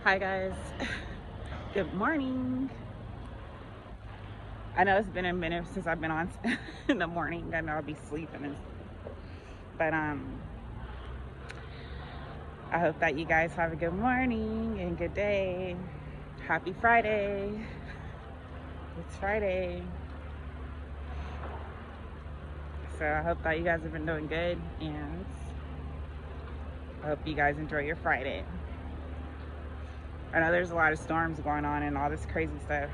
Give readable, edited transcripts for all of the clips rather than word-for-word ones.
Hi guys, good morning. I know it's been a minute since I've been on in the morning. I know I'll be sleeping, but I hope that you guys have a good morning and good day. Happy Friday. It's Friday. So I hope that you guys have been doing good, and I hope you guys enjoy your Friday. I know there's a lot of storms going on and all this crazy stuff.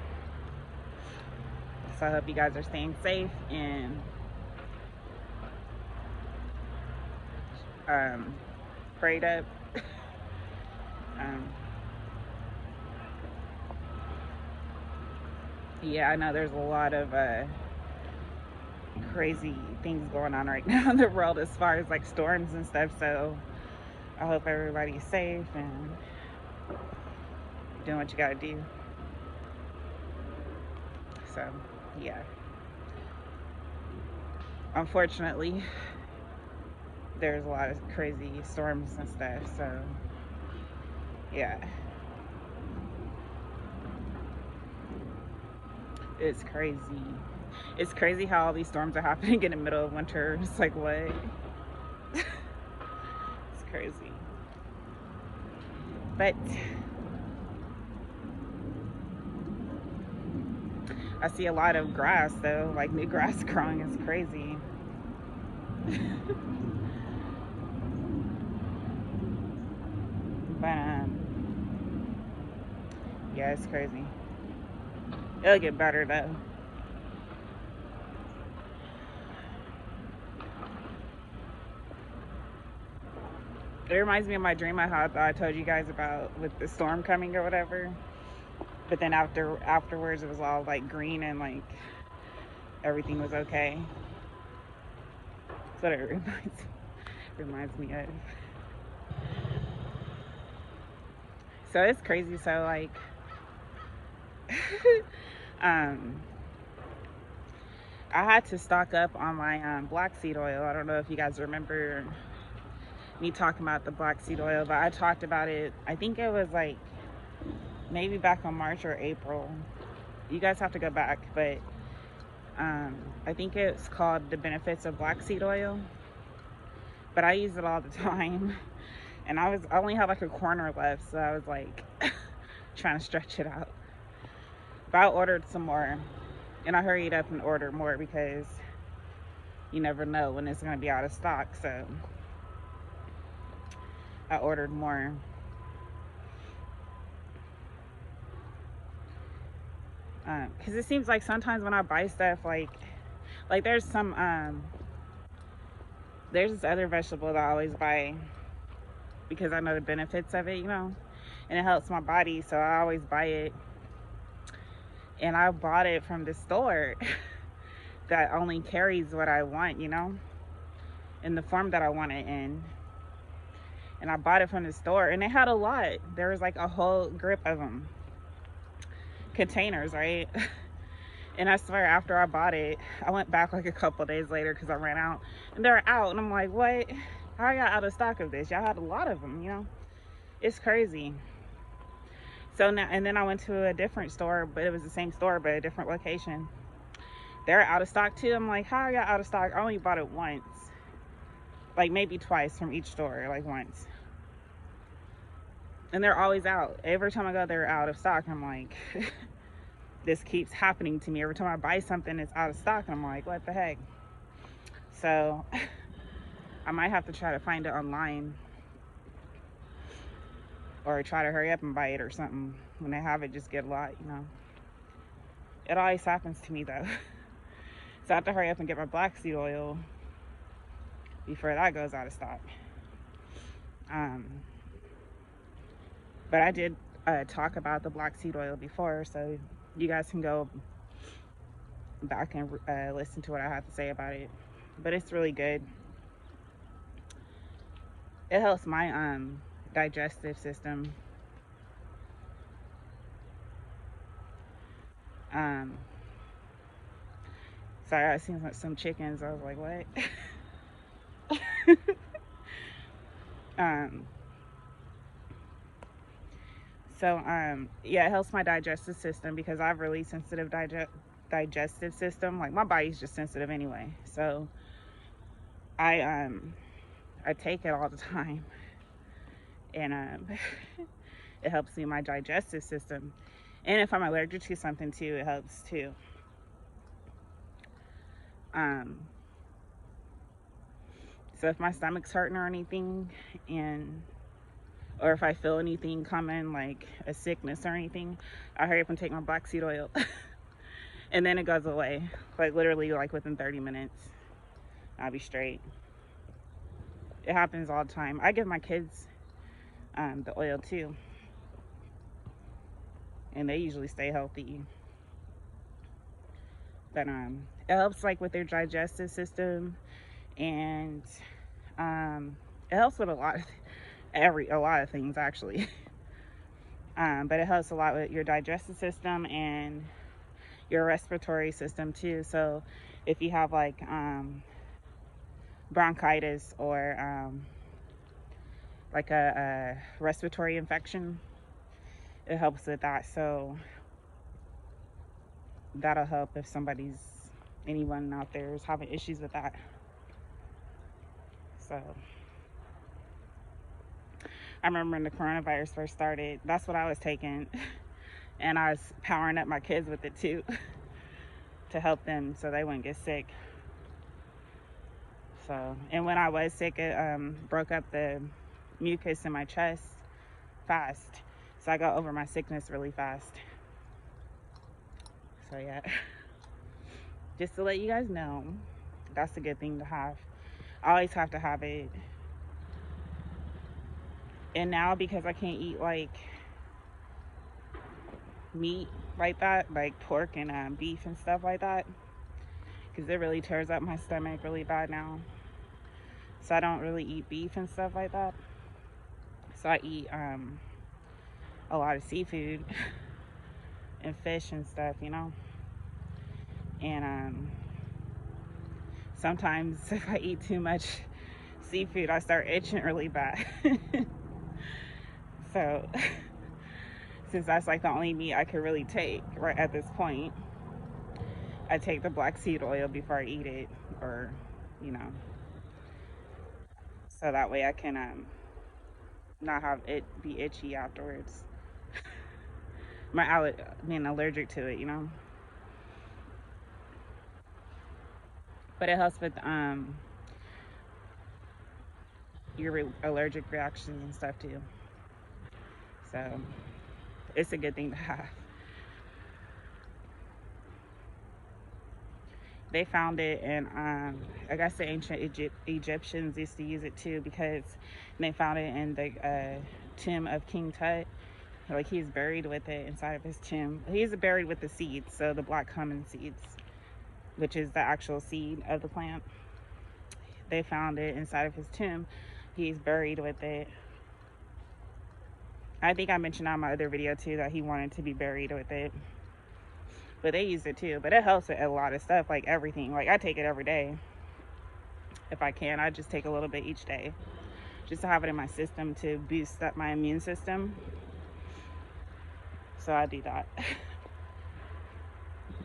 So I hope you guys are staying safe and prayed up. um, yeah, I know there's a lot of crazy things going on right now in the world as far as like storms and stuff. So I hope everybody's safe and doing what you gotta do. So yeah, unfortunately, there's a lot of crazy storms and stuff. So yeah, it's crazy. It's crazy how all these storms are happening in the middle of winter. It's like what? It's crazy. But I see a lot of grass though, like new grass growing. Is crazy. But yeah, it's crazy. It'll get better though. It reminds me of my dream I had that I told you guys about with the storm coming or whatever. But then afterwards, it was all like green and like everything was okay. That's what it reminds me of. So it's crazy. So like, um, I had to stock up on my black seed oil. I don't know if you guys remember me talking about the black seed oil, but I talked about it. I think it was like maybe back on March or April. You guys have to go back, but I think it's called The Benefits of Black Seed Oil. But I use it all the time, and I only had like a corner left, so I was like trying to stretch it out. But I ordered some more, and I hurried up and ordered more because you never know when it's going to be out of stock. So I ordered more. Because it seems like sometimes when I buy stuff, like there's there's this other vegetable that I always buy because I know the benefits of it, and it helps my body, so I always buy it. And I bought it from the store that only carries what I want, in the form that I want it in. And I bought it from the store, and it had a lot. There was like a whole grip of them, containers, right? And I swear, after I bought it, I went back like a couple days later because I ran out, and they're out. And I'm like, what? How are y'all out of stock of this? Y'all had a lot of them, It's crazy. So now, and then I went to a different store, but it was the same store, but a different location. They're out of stock too. I'm like, how are y'all out of stock? I only bought it once, like maybe twice from each store, like once. And they're always out. Every time I go, they're out of stock. I'm like, this keeps happening to me. Every time I buy something, it's out of stock. I'm like, what the heck? So I might have to try to find it online or try to hurry up and buy it or something. When they have it, just get a lot. It always happens to me though. So I have to hurry up and get my black seed oil before that goes out of stock. But I did talk about the black seed oil before, so you guys can go back and listen to what I have to say about it. But it's really good. It helps my digestive system. Sorry, I seen some chickens. I was like, what? So yeah, it helps my digestive system because I have really sensitive digestive system. Like my body's just sensitive anyway. So I take it all the time, and it helps me my digestive system. And if I'm allergic to something too, it helps too. Um, so if my stomach's hurting or anything, or if I feel anything coming, like a sickness or anything, I hurry up and take my black seed oil. And then it goes away, like literally like within 30 minutes. I'll be straight. It happens all the time. I give my kids the oil too, and they usually stay healthy. But it helps like with their digestive system, and it helps with a lot of things actually. But it helps a lot with your digestive system and your respiratory system too. So if you have like bronchitis or like a respiratory infection, it helps with that. So that'll help if anyone out there is having issues with that. So I remember when the coronavirus first started, that's what I was taking. And I was powering up my kids with it too to help them so they wouldn't get sick. So, and when I was sick, it broke up the mucus in my chest fast. So I got over my sickness really fast. So yeah, just to let you guys know, that's a good thing to have. I always have to have it. And now because I can't eat like meat like that, like pork and beef and stuff like that, because it really tears up my stomach really bad now. So I don't really eat beef and stuff like that. So I eat a lot of seafood and fish and stuff, you know. And sometimes if I eat too much seafood, I start itching really bad. So since that's like the only meat I could really take right at this point, I take the black seed oil before I eat it, or you know, so that way I can not have it be itchy afterwards. Being allergic to it, you know. But it helps with your allergic reactions and stuff too. So it's a good thing to have. They found it, and I guess the ancient Egyptians used to use it too, because they found it in the tomb of King Tut. Like he's buried with it inside of his tomb. He's buried with the seeds, so the black cumin seeds, which is the actual seed of the plant. They found it inside of his tomb. He's buried with it. I think I mentioned on my other video too that he wanted to be buried with it. But they use it too. But it helps with a lot of stuff, like everything. Like I take it every day. If I can, I just take a little bit each day, just to have it in my system to boost up my immune system. So I do that.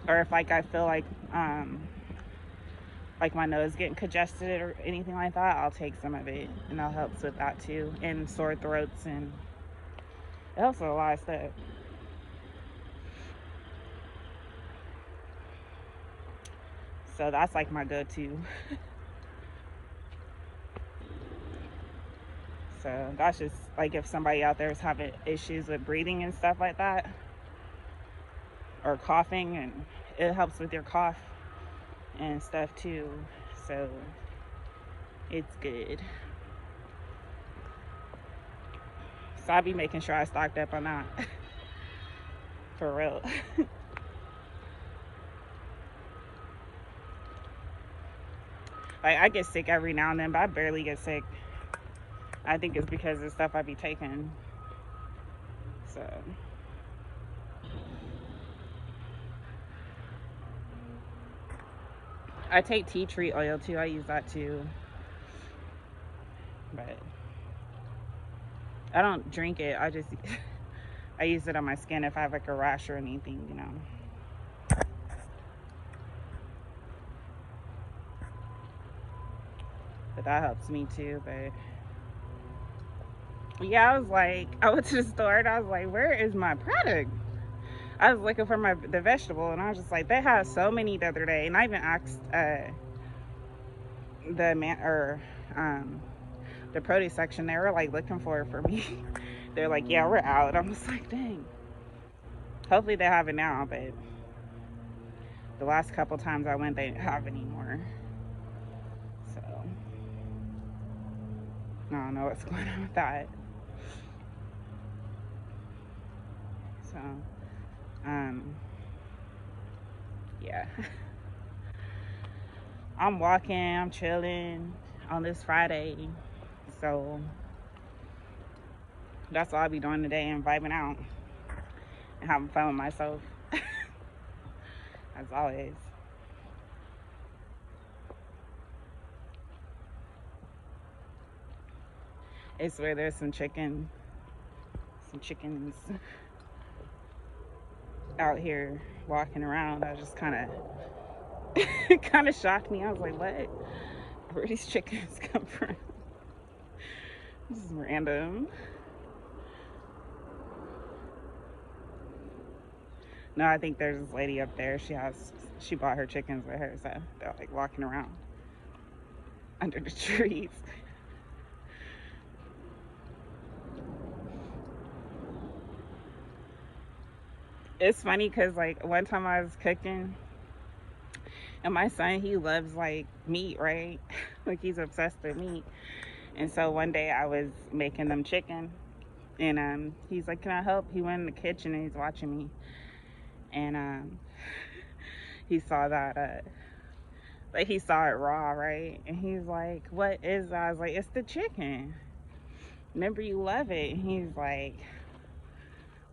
Or if like I feel like my nose getting congested or anything like that, I'll take some of it, and that helps with that too. And sore throats, and it helps with a lot of stuff. So that's like my go-to. So that's just like if somebody out there is having issues with breathing and stuff like that, or coughing, and it helps with your cough and stuff too. So it's good. So I'll be making sure I stocked up on that. For real. Like I get sick every now and then, but I barely get sick. I think it's because of the stuff I be taking. So I take tea tree oil too. I use that too. But I don't drink it. I just I use it on my skin if I have like a rash or anything, you know. But that helps me too. But yeah, I went to the store and I was like, where is my product? I was looking for the vegetable, and I was just like, they had so many the other day, and I even asked the man or the produce section. They were like looking for it for me. They're like, yeah, we're out. I'm just like, dang. Hopefully they have it now, but the last couple times I went, they didn't have any more. So I don't know what's going on with that. So yeah. I'm walking, I'm chilling on this Friday. So that's all I'll be doing today, and vibing out and having fun with myself. As always. It's where there's some chickens out here walking around. I just kind of shocked me. I was like, what? Where these chickens come from? This is random. No, I think there's this lady up there. She bought her chickens with her, so they're like walking around under the trees. It's funny because like one time I was cooking, and my son, he loves like meat, right? Like he's obsessed with meat. And so one day I was making them chicken, and he's like, can I help? He went in the kitchen and he's watching me, and he saw that like he saw it raw, right? And he's like, what is that? I was like, it's the chicken, remember you love it. And he's like,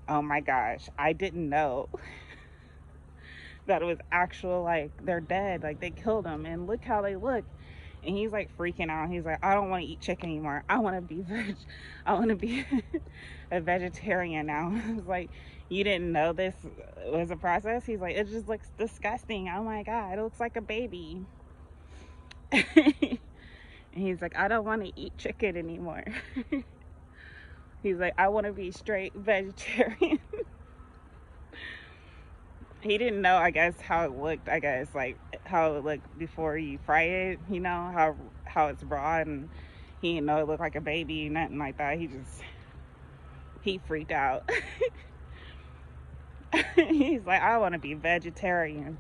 oh my gosh, I didn't know that it was actual, like they're dead, like they killed them, and look how they look. And he's like freaking out. He's like, I don't want to eat chicken anymore. I want to be a vegetarian now. I was like, you didn't know this was a process? He's like, it just looks disgusting. Oh my God, it looks like a baby. And he's like, I don't want to eat chicken anymore. He's like, I want to be straight vegetarian. He didn't know, I guess, how it looked. I guess like how it looked before you fry it, you know, how it's raw, and he didn't know it looked like a baby, nothing like that. He freaked out. He's like, I want to be vegetarian.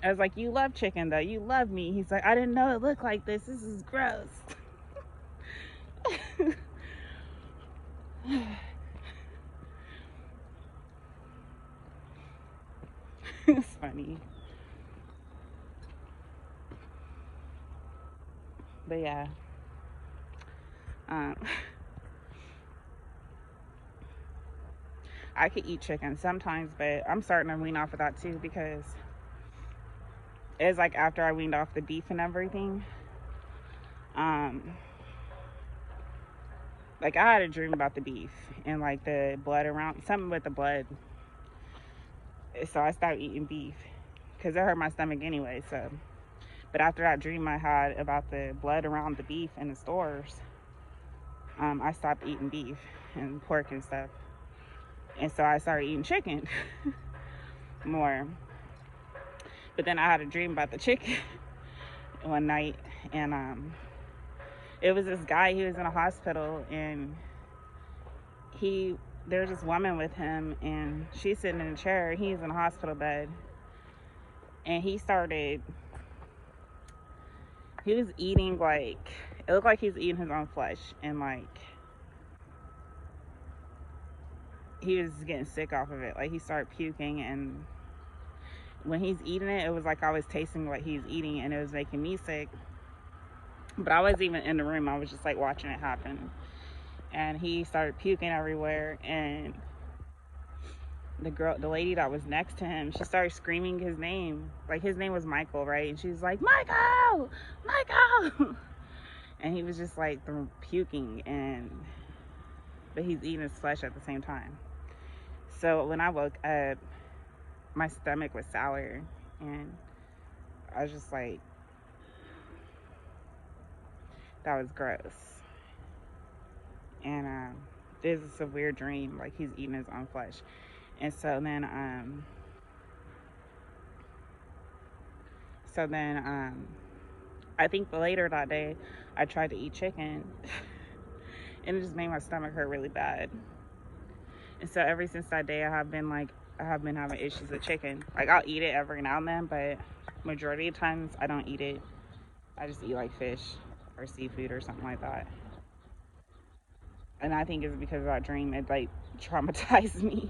I was like, you love chicken though, you love meat. He's like, I didn't know it looked like this is gross. It's funny. But yeah, I could eat chicken sometimes, but I'm starting to wean off of that too, because it's like after I weaned off the beef and everything, like I had a dream about the beef and like the blood around, something with the blood. So I stopped eating beef because it hurt my stomach anyway. So, but after that dream I had about the blood around the beef in the stores, I stopped eating beef and pork and stuff. And so I started eating chicken more. But then I had a dream about the chicken one night, and it was this guy. He was in a hospital, and there's this woman with him, and she's sitting in a chair. He's in a hospital bed, and he was eating, like, it looked like he was eating his own flesh, and like he was getting sick off of it. Like he started puking, and when he's eating it, it was like I was tasting what he's eating, and it was making me sick. But I wasn't even in the room. I was just like watching it happen. And he started puking everywhere, and the lady that was next to him, she started screaming his name. Like his name was Michael, right? And she's like, Michael! and he was just like puking, but he's eating his flesh at the same time. So when I woke up, my stomach was sour, and I was just like, that was gross. And this is a weird dream, like he's eating his own flesh. And so then I think later that day I tried to eat chicken and it just made my stomach hurt really bad. And so ever since that day I have been having issues with chicken. Like, I'll eat it every now and then, but majority of times I don't eat it. I just eat like fish or seafood or something like that. And I think it's because of that dream. It like traumatized me.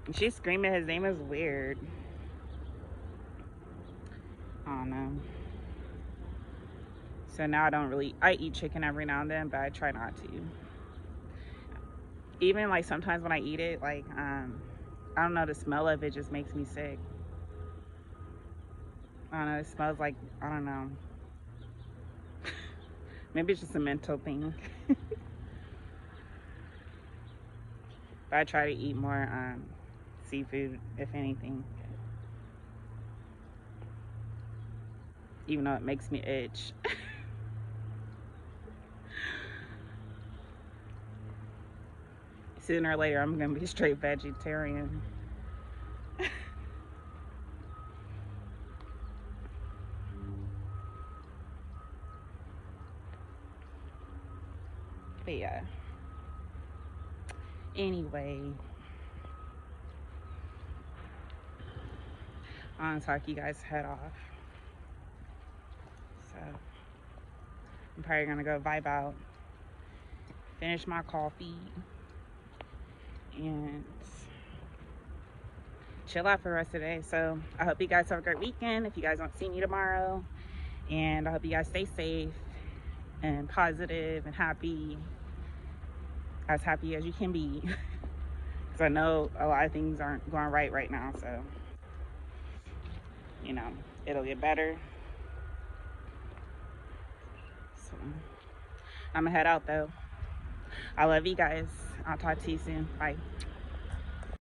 And she's screaming his name is weird. I don't know. So now I eat chicken every now and then, but I try not to. Even like sometimes when I eat it, like I don't know, the smell of it just makes me sick. I don't know, it smells like, I don't know. Maybe it's just a mental thing. But I try to eat more seafood, if anything. Even though it makes me itch. Sooner or later, I'm gonna be straight vegetarian. But yeah. Anyway, I'm gonna talk you guys' head off. So I'm probably gonna go vibe out, finish my coffee, and chill out for the rest of the day. So I hope you guys have a great weekend. If you guys don't see me tomorrow, and I hope you guys stay safe and positive and happy, as happy as you can be. Because I know a lot of things aren't going right now, so you know, it'll get better. So I'm gonna head out though. I love you guys. I'll talk to you soon. Bye.